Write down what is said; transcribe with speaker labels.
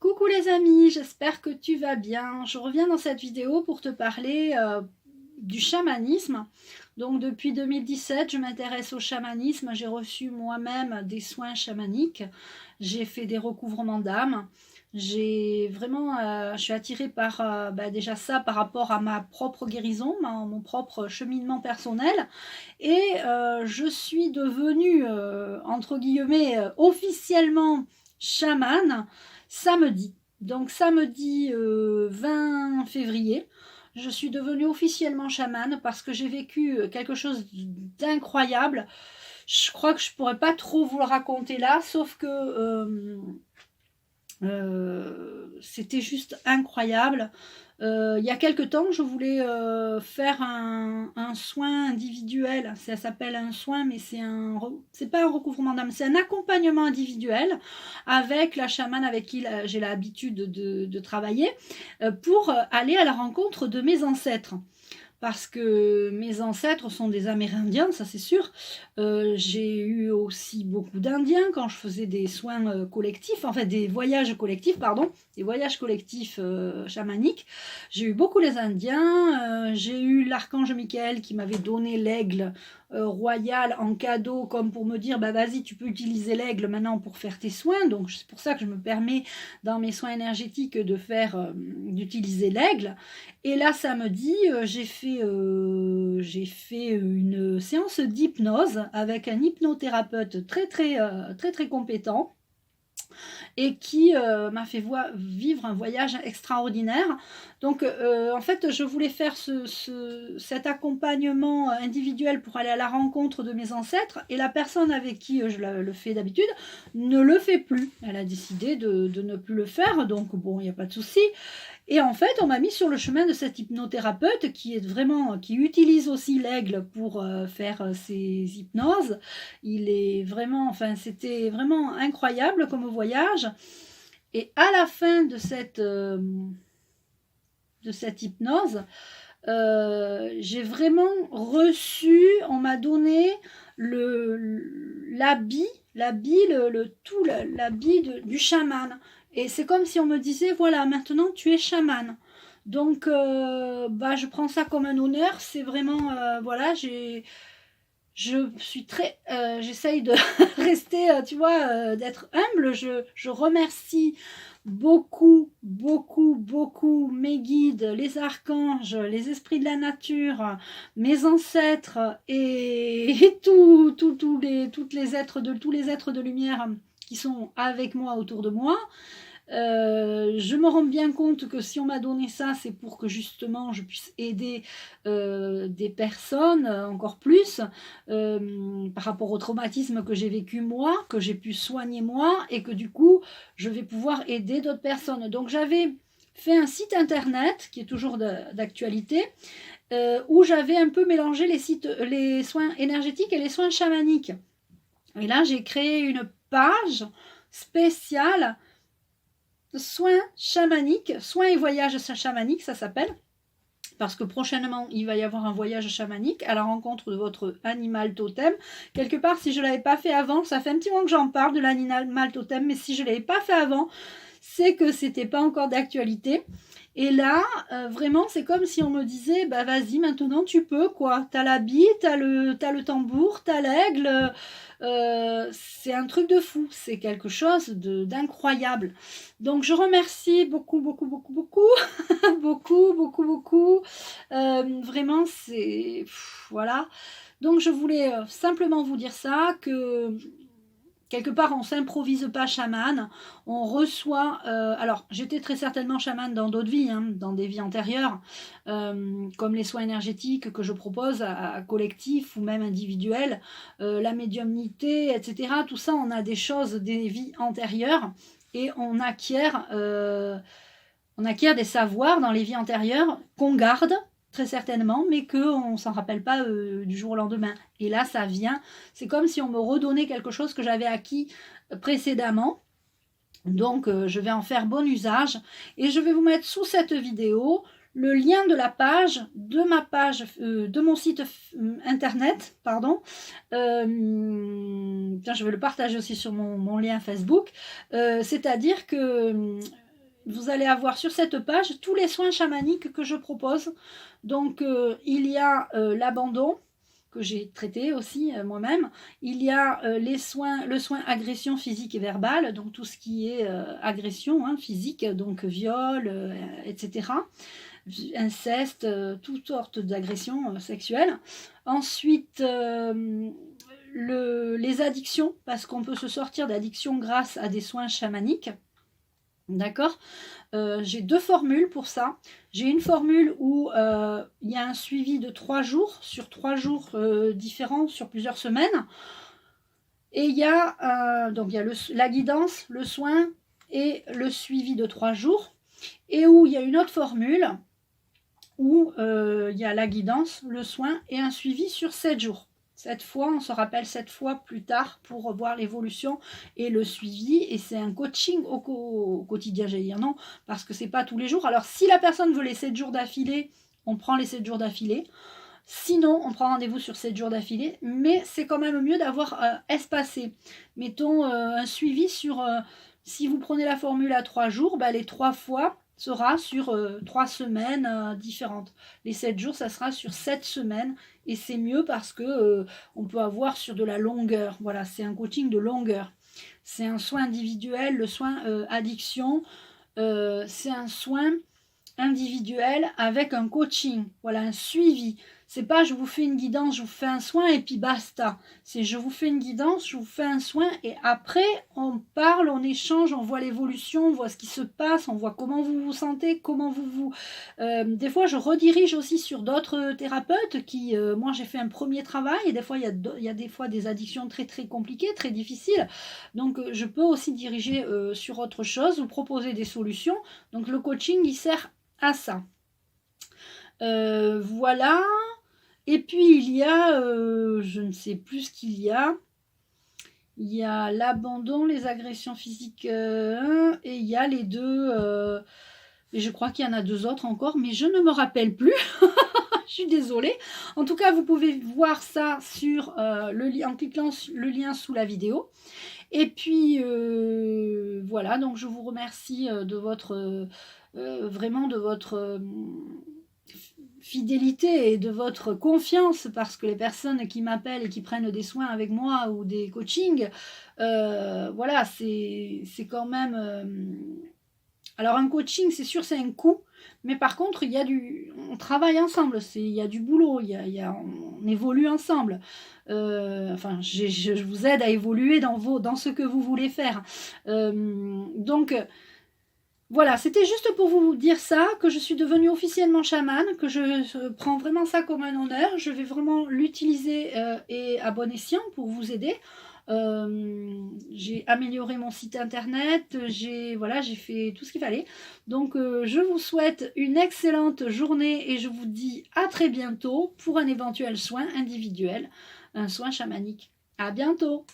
Speaker 1: Coucou les amis, j'espère que tu vas bien. Je reviens dans cette vidéo pour te parler du chamanisme. Donc depuis 2017, je m'intéresse au chamanisme. J'ai reçu moi-même des soins chamaniques. J'ai fait des recouvrements d'âme. Je suis attirée par déjà ça par rapport à ma propre guérison, mon propre cheminement personnel. Et je suis devenue, entre guillemets, officiellement chamane samedi. Donc samedi 20 février, je suis devenue officiellement chamane parce que j'ai vécu quelque chose d'incroyable. Je crois que je pourrais pas trop vous le raconter là, sauf que c'était juste incroyable. Il y a quelque temps, je voulais faire un soin individuel. Ça s'appelle un soin, mais c'est pas un recouvrement d'âme, c'est un accompagnement individuel avec la chamane avec qui j'ai l'habitude de travailler pour aller à la rencontre de mes ancêtres. Parce que mes ancêtres sont des Amérindiens, ça c'est sûr. J'ai eu aussi beaucoup d'Indiens quand je faisais des soins collectifs, enfin des voyages collectifs, pardon, des voyages collectifs chamaniques. J'ai eu beaucoup les Indiens, j'ai eu l'archange Michael qui m'avait donné l'aigle royal en cadeau, comme pour me dire, bah vas-y, tu peux utiliser l'aigle maintenant pour faire tes soins. Donc c'est pour ça que je me permets dans mes soins énergétiques d'utiliser l'aigle. Et là, samedi, j'ai fait une séance d'hypnose avec un hypnothérapeute très compétent et qui m'a fait vivre un voyage extraordinaire. Donc, en fait, je voulais faire cet accompagnement individuel pour aller à la rencontre de mes ancêtres, et la personne avec qui je le fais d'habitude ne le fait plus. Elle a décidé de ne plus le faire, donc bon, il n'y a pas de souci. Et en fait, on m'a mis sur le chemin de cet hypnothérapeute qui utilise aussi l'aigle pour faire ses hypnoses. C'était vraiment incroyable comme voyage. Et à la fin de cette hypnose, j'ai vraiment reçu, on m'a donné l'habit du chaman. Et c'est comme si on me disait, voilà, maintenant tu es chamane. Donc, je prends ça comme un honneur. C'est vraiment, voilà, j'essaye de rester, tu vois, d'être humble. Je remercie beaucoup mes guides, les archanges, les esprits de la nature, mes ancêtres et tous les êtres de lumière qui sont avec moi, autour de moi. Je me rends bien compte que si on m'a donné ça, c'est pour que justement je puisse aider des personnes encore plus par rapport au traumatisme que j'ai vécu moi, que j'ai pu soigner moi, et que du coup je vais pouvoir aider d'autres personnes. Donc j'avais fait un site internet qui est toujours d'actualité, où j'avais un peu mélangé les soins énergétiques et les soins chamaniques. Et là j'ai créé une page spéciale soins chamaniques, soins et voyages chamaniques, ça s'appelle, parce que prochainement il va y avoir un voyage chamanique à la rencontre de votre animal totem. Quelque part, si je ne l'avais pas fait avant, ça fait un petit moment que j'en parle de l'animal totem, mais si je ne l'avais pas fait avant, c'est que c'était pas encore d'actualité. Et là, vraiment, c'est comme si on me disait, bah vas-y, maintenant tu peux, quoi. T'as l'habit, t'as le tambour, t'as l'aigle. C'est un truc de fou, c'est quelque chose d'incroyable. Donc je remercie beaucoup beaucoup. Vraiment, voilà. Donc je voulais simplement vous dire ça, que quelque part, on ne s'improvise pas chaman, on reçoit... alors, j'étais très certainement chaman dans d'autres vies, hein, dans des vies antérieures, comme les soins énergétiques que je propose à collectifs ou même individuels, la médiumnité, etc. Tout ça, on a des choses, des vies antérieures, et on acquiert des savoirs dans les vies antérieures qu'on garde, très certainement, mais qu'on ne s'en rappelle pas du jour au lendemain. Et là, ça vient, c'est comme si on me redonnait quelque chose que j'avais acquis précédemment. Donc, je vais en faire bon usage. Et je vais vous mettre sous cette vidéo le lien de la page, de mon site internet, pardon. Je vais le partager aussi sur mon lien Facebook. C'est-à-dire que vous allez avoir sur cette page tous les soins chamaniques que je propose. Donc, il y a l'abandon, que j'ai traité aussi moi-même. Il y a le soin agression physique et verbale, donc tout ce qui est agression physique, donc viol, etc. Inceste, toutes sortes d'agressions sexuelles. Ensuite, les addictions, parce qu'on peut se sortir d'addiction grâce à des soins chamaniques. D'accord. J'ai 2 formules pour ça. J'ai une formule où il y a un suivi de 3 jours, sur 3 jours différents, sur plusieurs semaines. Et il y a, donc il y a la guidance, le soin et le suivi de 3 jours. Et où il y a une autre formule où il y a la guidance, le soin et un suivi sur 7 jours. Cette fois, on se rappelle 7 fois plus tard pour voir l'évolution et le suivi. Et c'est un coaching au quotidien, j'allais dire non, parce que c'est pas tous les jours. Alors, si la personne veut les 7 jours d'affilée, on prend les 7 jours d'affilée. Sinon, on prend rendez-vous sur 7 jours d'affilée. Mais c'est quand même mieux d'avoir espacé. Mettons un suivi sur... si vous prenez la formule à 3 jours, bah, les 3 fois sera sur 3 semaines différentes. Les 7 jours, ça sera sur 7 semaines. Et c'est mieux parce que on peut avoir sur de la longueur. Voilà, c'est un coaching de longueur. C'est un soin individuel, le soin addiction. C'est un soin individuel avec un coaching. Voilà, un suivi. C'est pas je vous fais une guidance, je vous fais un soin et puis basta. C'est je vous fais une guidance, je vous fais un soin et après on parle, on échange, on voit l'évolution, on voit ce qui se passe, on voit comment vous vous sentez, comment vous... des fois je redirige aussi sur d'autres thérapeutes qui... moi j'ai fait un premier travail et des fois il y a des fois des addictions très très compliquées, très difficiles. Donc je peux aussi diriger sur autre chose ou proposer des solutions. Donc le coaching il sert à ça. Voilà. Et puis il y a, je ne sais plus ce qu'il y a. Il y a l'abandon, les agressions physiques, et il y a les 2. Et je crois qu'il y en a 2 autres encore, mais je ne me rappelle plus. Je suis désolée. En tout cas, vous pouvez voir ça sur en cliquant sur le lien sous la vidéo. Et puis voilà, donc je vous remercie de votre vraiment de votre fidélité et de votre confiance, parce que les personnes qui m'appellent et qui prennent des soins avec moi ou des coachings, voilà, c'est quand même... alors un coaching, c'est sûr, c'est un coût, mais par contre, on travaille ensemble, il y a du boulot, on évolue ensemble. Enfin, je vous aide à évoluer dans ce que vous voulez faire. Donc... voilà, c'était juste pour vous dire ça, que je suis devenue officiellement chamane, que je prends vraiment ça comme un honneur. Je vais vraiment l'utiliser et à bon escient pour vous aider. J'ai amélioré mon site internet, j'ai fait tout ce qu'il fallait. Donc je vous souhaite une excellente journée et je vous dis à très bientôt pour un éventuel soin individuel, un soin chamanique. À bientôt!